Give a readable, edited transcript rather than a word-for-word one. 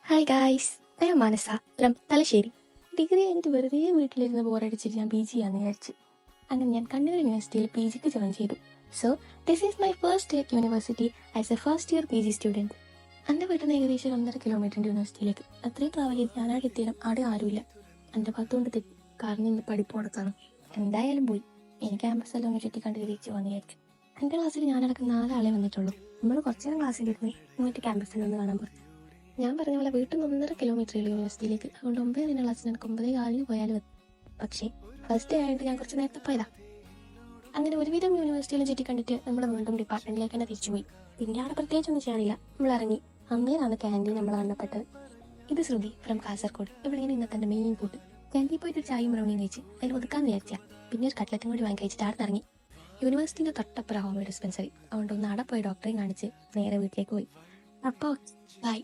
Hi guys, ഞാൻ മനസ്സ from Thalassery. Degree കഴിഞ്ഞിട്ട് വെറുതെ വീട്ടിലിരുന്ന് ബോറടിച്ചിട്ട് ഞാൻ PG ചെയ്യാന്ന് വിചാരിച്ചു. അങ്ങനെ ഞാൻ കണ്ണൂർ യൂണിവേഴ്സിറ്റിയിൽ PGക്ക് ജോയിൻ ചെയ്തു. So this is my first day at university as A first year PG student. എൻ്റെ വീട്ടിൽ നിന്ന് ഏകദേശം 1.5 കിലോമീറ്റർ യൂണിവേഴ്സിറ്റിയിലേക്ക്. അത്രയും ട്രാവൽ ചെയ്ത് ഞാനാടെ എത്തിയാലും അവിടെ ആരുമില്ല. എൻ്റെ ഭാഗത്തുകൊണ്ട് തെറ്റി, കാരണം ഇന്ന് പഠിപ്പ് കൊടുക്കാണ്. എന്തായാലും പോയി, എനിക്ക് ക്യാമ്പസ് എല്ലാം ഒന്ന് ചുറ്റി കണ്ട് തിരിച്ചു വന്നു വിചാരിച്ചു. എൻ്റെ ക്ലാസ്സിൽ ഞാനടക്കം 4 ആളെ വന്നിട്ടുള്ളൂ. നമ്മൾ കുറച്ച് നേരം ക്ലാസ്സിലിരുന്ന് ഇങ്ങോട്ട് ക്യാമ്പസിൽ നിന്ന് കാണാൻ പറഞ്ഞു. ഞാൻ പറഞ്ഞ പോലെ വീട്ടിൽ നിന്ന് 1.5 കിലോമീറ്റർ യൂണിവേഴ്സിറ്റിയിലേക്ക്. അതുകൊണ്ട് 9 ക്ലാസ്സിൽ എനിക്ക് 9:15 പോയാലും മതി. പക്ഷേ ഫസ്റ്റ് ഡേ ആയിട്ട് ഞാൻ കുറച്ച് നേരത്തെ പോയതാ. അങ്ങനെ ഒരുവിധം യൂണിവേഴ്സിറ്റിയിലും ചുറ്റി കണ്ടിട്ട് നമ്മൾ വീണ്ടും ഡിപ്പാർട്ട്മെന്റിലേക്ക് തന്നെ തിരിച്ചുപോയി. പിന്നെ അവിടെ പ്രത്യേകിച്ചൊന്നും ചെയ്യാനില്ല, നമ്മൾ ഇറങ്ങി. അന്നേരാണ് ക്യാൻറ്റീൻ നമ്മൾ കണ്ടപ്പെട്ടത്. ഇത് ശ്രുതി ഫ്രം കാസർഗോഡ്. ഇവിടെയാണ് ഇന്നത്തെ എൻ്റെ മെയിൻ ഫുഡ്. ക്യാൻറ്റീൻ പോയിട്ട് ഒരു ചായയും ബ്രൗണിയും കഴിച്ച് അതിൽ ഒതുക്കാന്ന് വിചാരിച്ചാൽ പിന്നെ ഒരു കട്ട്ലറ്റും കൂടി വാങ്ങി കഴിച്ചിട്ട് അവിടെ ഇറങ്ങി. യൂണിവേഴ്സിറ്റിൻ്റെ തൊട്ടപ്പുറം ഹോമിയോ ഡിസ്പെൻസറി. അതുകൊണ്ട് ഒന്ന് അവിടെ പോയി ഡോക്ടറെയും കാണിച്ച് നേരെ വീട്ടിലേക്ക് പോയി. അപ്പോൾ ബൈ.